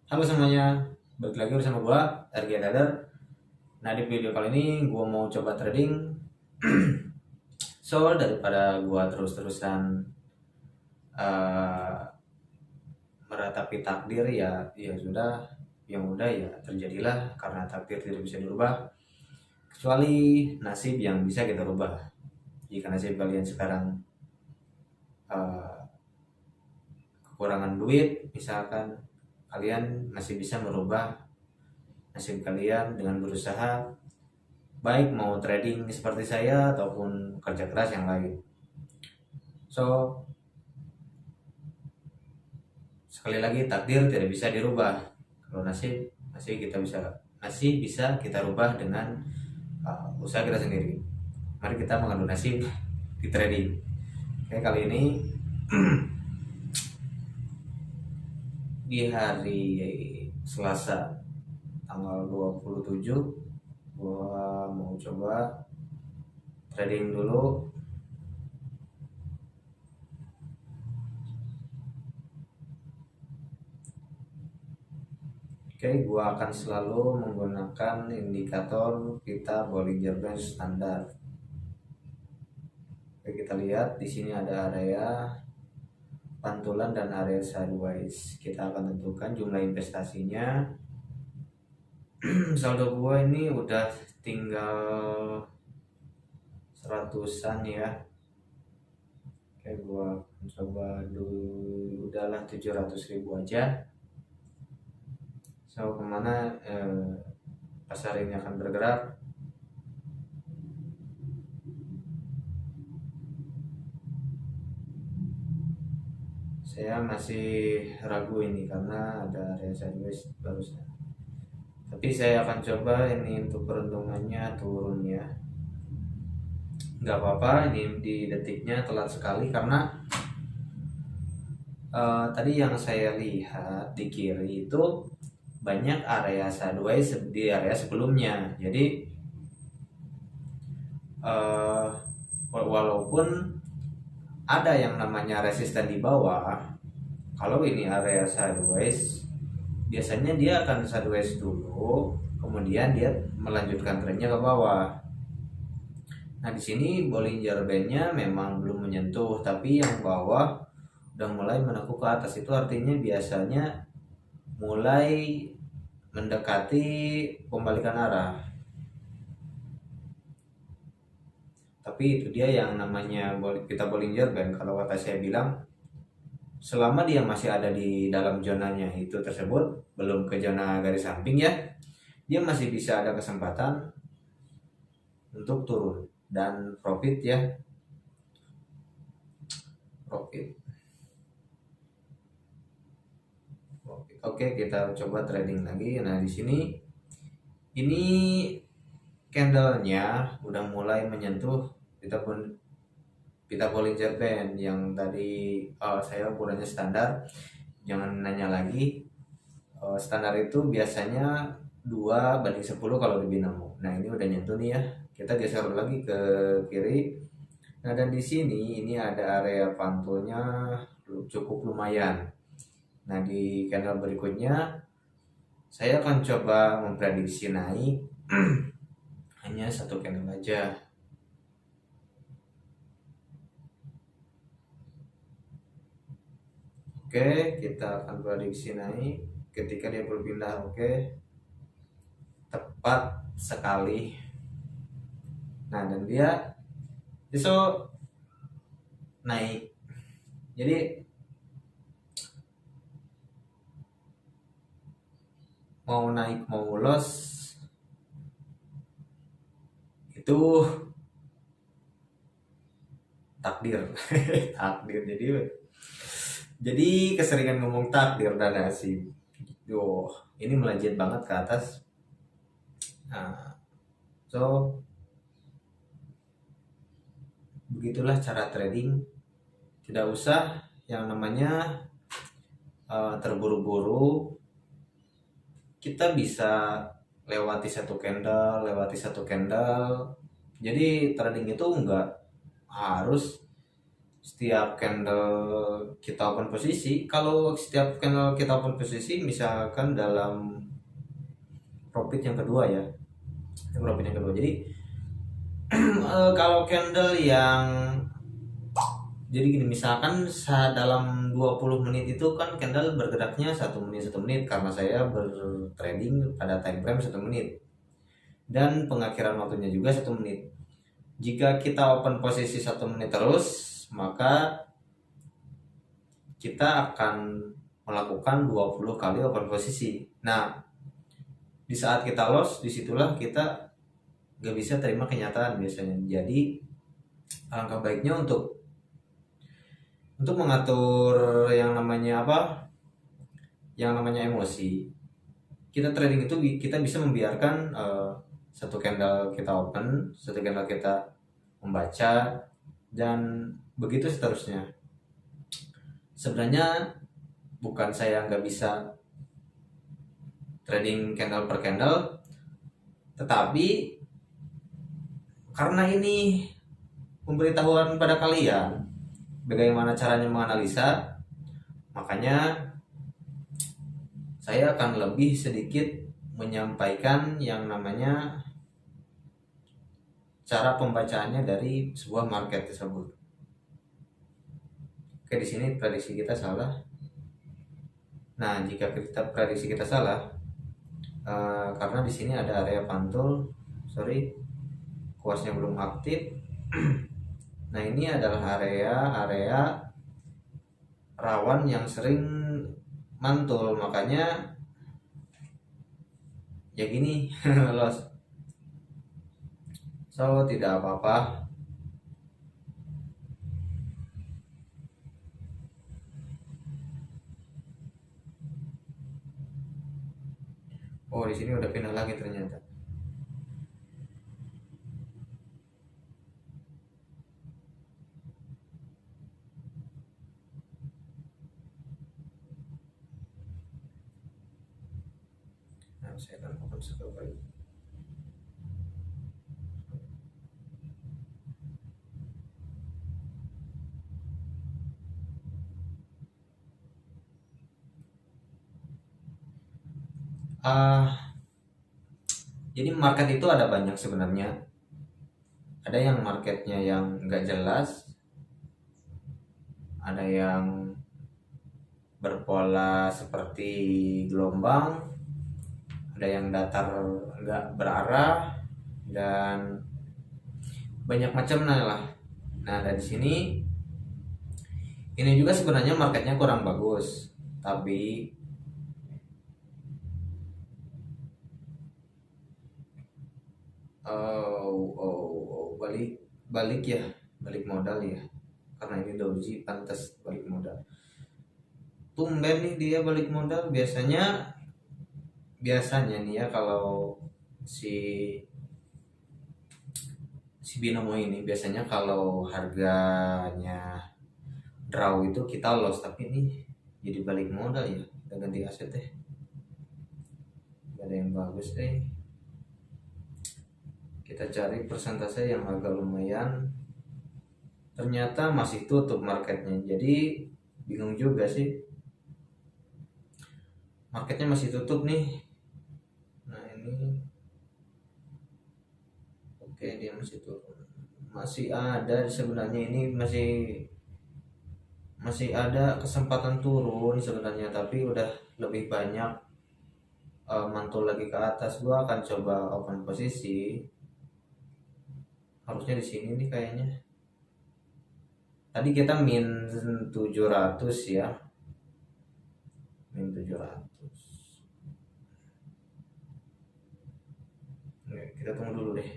Halo semuanya, balik lagi bersama gua RG Trader. Nah di video kali ini gua mau coba trading. So daripada gua terus-terusan uh, meratapi takdir ya sudah, yang udah ya terjadilah karena takdir tidak bisa dirubah kecuali nasib yang bisa kita rubah. Jika nasib kalian sekarang uh, kekurangan duit, misalkan kalian masih bisa merubah nasib kalian dengan berusaha, baik mau trading seperti saya ataupun kerja keras yang lain. So sekali lagi takdir tidak bisa dirubah. Kalau nasib masih bisa kita rubah dengan usaha kita sendiri. Mari kita mengadu nasib di trading. Oke, kali ini di hari Selasa tanggal 27 gua mau coba trading dulu. Oke, gua akan selalu menggunakan indikator pita Bollinger Band standar. Oke, kita lihat di sini ada area pantulan dan area sideways. Kita akan tentukan jumlah investasinya. Saldo gua ini udah tinggal 100-an ya. Oke, gua coba dulu, udahlah 700.000 aja. So kemana pasar ini akan bergerak? Saya masih ragu ini karena ada area sideways barusan. Tapi saya akan coba ini untuk peruntungannya turun ya. Nggak apa-apa, ini di detiknya telat sekali karena tadi yang saya lihat di kiri itu banyak area sideways di area sebelumnya. Jadi walaupun ada yang namanya resisten di bawah, kalau ini area sideways biasanya dia akan sideways dulu, kemudian dia melanjutkan trennya ke bawah. Nah di sini Bollinger Band-nya memang belum menyentuh, tapi yang bawah udah mulai menekuk ke atas. Itu artinya biasanya mulai mendekati pembalikan arah. Tapi itu dia yang namanya kita Bollinger Band. Kalau kata saya bilang, selama dia masih ada di dalam zonanya itu tersebut, belum ke zona garis samping ya, dia masih bisa ada kesempatan untuk turun dan profit ya, profit. Oke, kita coba trading lagi. Nah di sini ini candlenya udah mulai menyentuh pita Bollinger Band yang tadi saya ukurannya standar. Jangan nanya lagi, standar itu biasanya 2:10 kalau di binomo. Nah ini udah nyentuh nih ya. Kita geser lagi ke kiri. Nah dan di sini ini ada area pantulnya cukup lumayan. Nah di candle berikutnya saya akan coba memprediksi naik hanya satu candle aja. Oke, kita akan prediksi naik ketika dia berpindah. Oke, tepat sekali. Nah dan dia besok naik. Jadi mau naik mau loss itu takdir. Takdir. Jadi keseringan ngomong takdir dan nasib. Ini melejit banget ke atas. Nah, so begitulah cara trading. Tidak usah yang namanya terburu-buru. Kita bisa lewati satu candle. Jadi trading itu enggak harus setiap candle kita open posisi, kalau setiap candle kita open posisi misalkan dalam profit yang kedua ya, profit yang kedua. Jadi kalau candle yang jadi gini, misalkan dalam 20 menit itu kan candle bergeraknya 1 menit karena saya bertrading pada time frame 1 menit dan pengakhiran waktunya juga 1 menit. Jika kita open posisi 1 menit terus, maka kita akan melakukan 20 kali open posisi. Nah, di saat kita loss, disitulah kita gak bisa terima kenyataan biasanya. Jadi alangkah baiknya untuk mengatur yang namanya yang namanya emosi. Kita trading itu kita bisa membiarkan satu candle kita open, satu candle kita membaca, dan begitu seterusnya. Sebenarnya bukan saya nggak bisa trading candle per candle, tetapi karena ini pemberitahuan pada kalian bagaimana caranya menganalisa, makanya saya akan lebih sedikit menyampaikan yang namanya cara pembacaannya dari sebuah market tersebut. Oke, di sini prediksi kita salah. Nah, jika kita prediksi kita salah, karena di sini ada area pantul, kuasnya belum aktif. Nah, ini adalah area rawan yang sering mantul, makanya ya gini loss. So tidak apa-apa. Oh, di sini udah pindah lagi ternyata. Nah, saya akan open sekali. Jadi market itu ada banyak sebenarnya. Ada yang marketnya yang nggak jelas, ada yang berpola seperti gelombang, ada yang datar nggak berarah, dan banyak macam lah. Nah, dari sini ini juga sebenarnya marketnya kurang bagus, tapi balik modal ya, karena ini doji pantas balik modal. Tumben nih dia balik modal. Biasanya nih ya, kalau si binomo ini biasanya kalau harganya draw itu kita loss, tapi ini jadi balik modal ya, udah ganti aset deh, gak ada yang bagus deh. Kita cari persentase yang agak lumayan, ternyata masih tutup marketnya, jadi bingung juga sih, marketnya masih tutup nih. Nah, ini oke, dia masih turun, masih ada sebenarnya, ini masih ada kesempatan turun sebenarnya, tapi udah lebih banyak mantul lagi ke atas. Gua akan coba open posisi, harusnya di sini nih kayaknya. Tadi kita min 700 ya, min 700. Oke, kita tunggu dulu deh.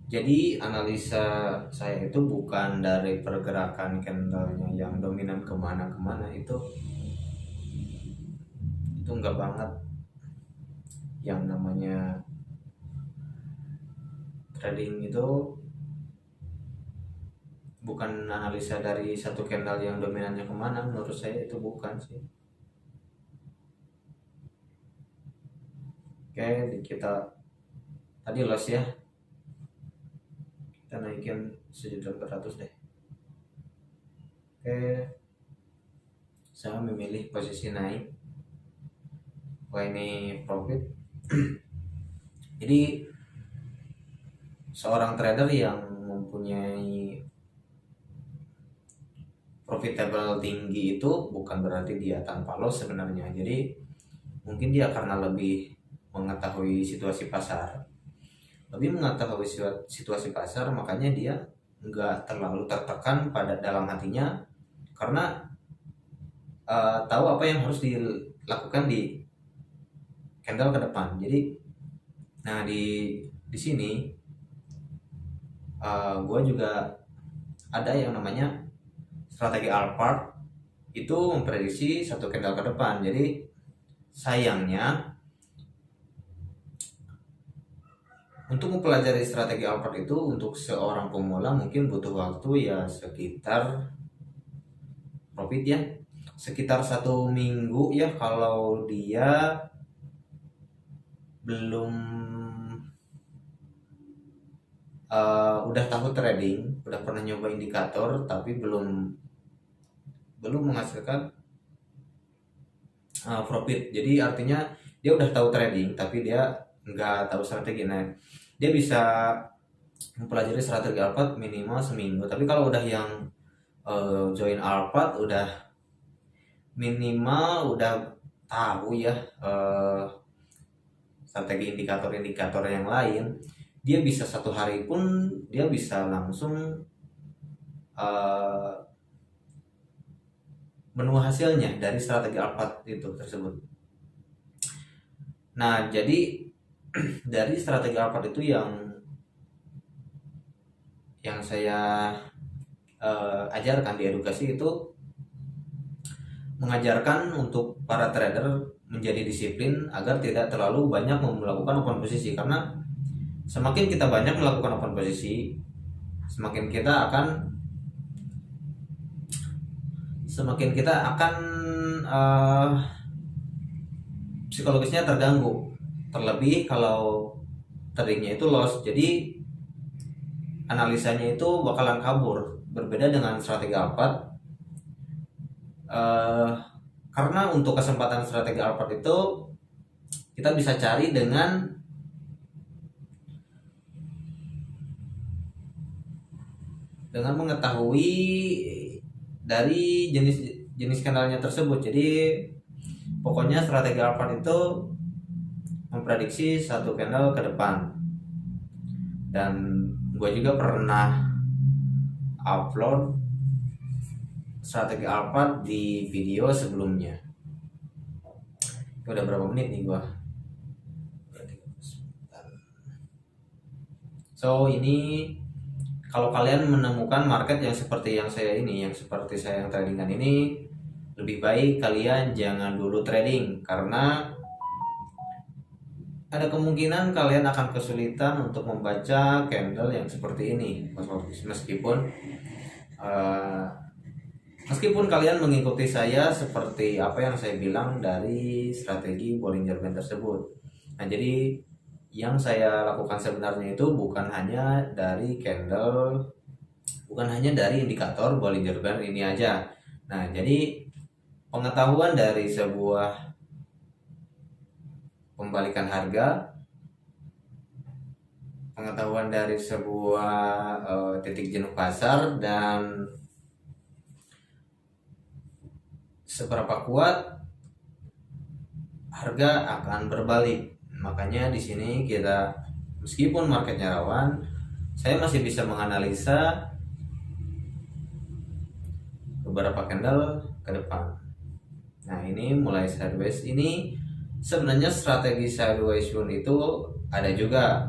Jadi analisa saya itu bukan dari pergerakan candlenya yang dominan kemana-kemana, itu enggak banget. Yang namanya trading itu bukan analisa dari satu candle yang dominannya kemana, menurut saya itu bukan sih. Oke, kita tadi loss ya, kita naikin 1.400 deh. Oke, saya memilih posisi naik. Wah, ini profit. Jadi seorang trader yang mempunyai profitable tinggi itu bukan berarti dia tanpa loss sebenarnya. Jadi mungkin dia karena lebih mengetahui situasi pasar, makanya dia nggak terlalu tertekan pada dalam hatinya, karena tahu apa yang harus dilakukan di candle ke depan. Jadi nah di sini gue juga ada yang namanya strategi Alphard, itu memprediksi satu candle ke depan. Jadi sayangnya untuk mempelajari strategi Alphard itu untuk seorang pemula mungkin butuh waktu ya sekitar profit ya sekitar 1 minggu ya, kalau dia belum udah tahu trading, udah pernah nyoba indikator tapi belum menghasilkan profit. Jadi artinya dia udah tahu trading tapi dia nggak tahu strategi. Nah, dia bisa mempelajari strategi Alphard minimal seminggu. Tapi kalau udah yang join Alphard udah minimal udah tahu ya strategi indikator yang lain, dia bisa 1 hari pun dia bisa langsung menu hasilnya dari strategi Alphard itu tersebut. Nah, jadi dari strategi Alphard itu yang saya ajarkan di edukasi itu mengajarkan untuk para trader menjadi disiplin agar tidak terlalu banyak melakukan open posisi, karena semakin kita banyak melakukan open posisi, semakin kita akan psikologisnya terganggu, terlebih kalau tradingnya itu loss. Jadi analisanya itu bakalan kabur. Berbeda dengan strategi Alphard, karena untuk kesempatan strategi Alphard itu kita bisa cari dengan mengetahui dari jenis kanalnya tersebut. Jadi pokoknya strategi Alphard itu memprediksi satu candle ke depan, dan gue juga pernah upload strategi Alphard di video sebelumnya. Udah berapa menit nih gua? So ini kalau kalian menemukan market yang seperti yang saya yang tradingan ini, lebih baik kalian jangan dulu trading, karena ada kemungkinan kalian akan kesulitan untuk membaca candle yang seperti ini. Meskipun kalian mengikuti saya seperti apa yang saya bilang dari strategi Bollinger Band tersebut. Nah, jadi yang saya lakukan sebenarnya itu bukan hanya dari indikator Bollinger Band ini aja. Nah, jadi pengetahuan dari sebuah pembalikan harga, pengetahuan dari sebuah titik jenuh pasar, dan seberapa kuat harga akan berbalik. Makanya di sini kita, meskipun marketnya rawan, saya masih bisa menganalisa beberapa candle ke depan. Nah, ini mulai sideways ini. Sebenarnya strategi sideways itu ada juga.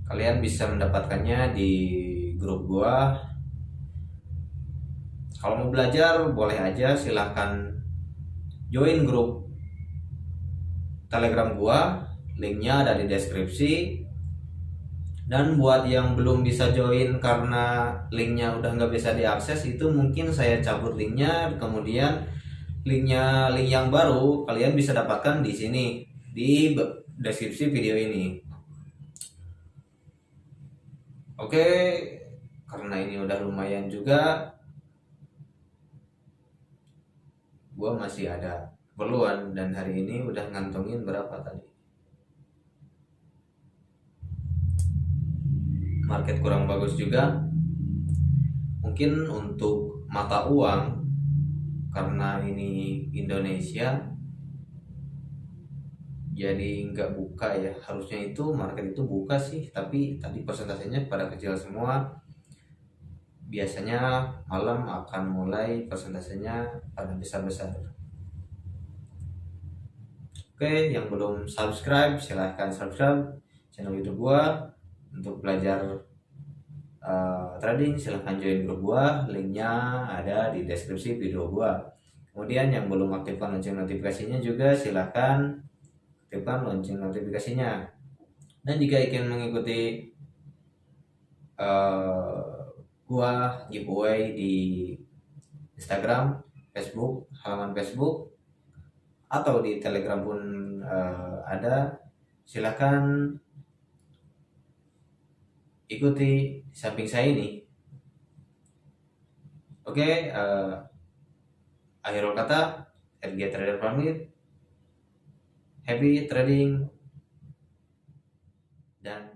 Kalian bisa mendapatkannya di grup gua. Kalau mau belajar boleh aja, silahkan join grup Telegram gua, linknya ada di deskripsi. Dan buat yang belum bisa join karena linknya udah nggak bisa diakses, itu mungkin saya cabut linknya, kemudian link yang baru kalian bisa dapatkan di sini. di deskripsi video ini. Oke, karena ini udah lumayan juga, gue masih ada keperluan dan hari ini udah ngantongin berapa tadi. Market kurang bagus juga. Mungkin untuk mata uang, karena ini Indonesia, jadi nggak buka ya. Harusnya itu market itu buka sih, tapi tadi persentasenya pada kecil semua. Biasanya malam akan mulai persentasenya pada besar-besar. Oke, yang belum subscribe silahkan subscribe channel YouTube gua. Untuk belajar trading silahkan join grup gua, linknya ada di deskripsi video gua. Kemudian yang belum aktifkan lonceng notifikasinya juga silahkan aktifkan lonceng notifikasinya. Dan jika ingin mengikuti gua giveaway di Instagram, Facebook, halaman Facebook, atau di Telegram pun ada, silahkan ikuti di samping saya ini. Oke, akhir kata, RG Trader pamit. Happy trading dan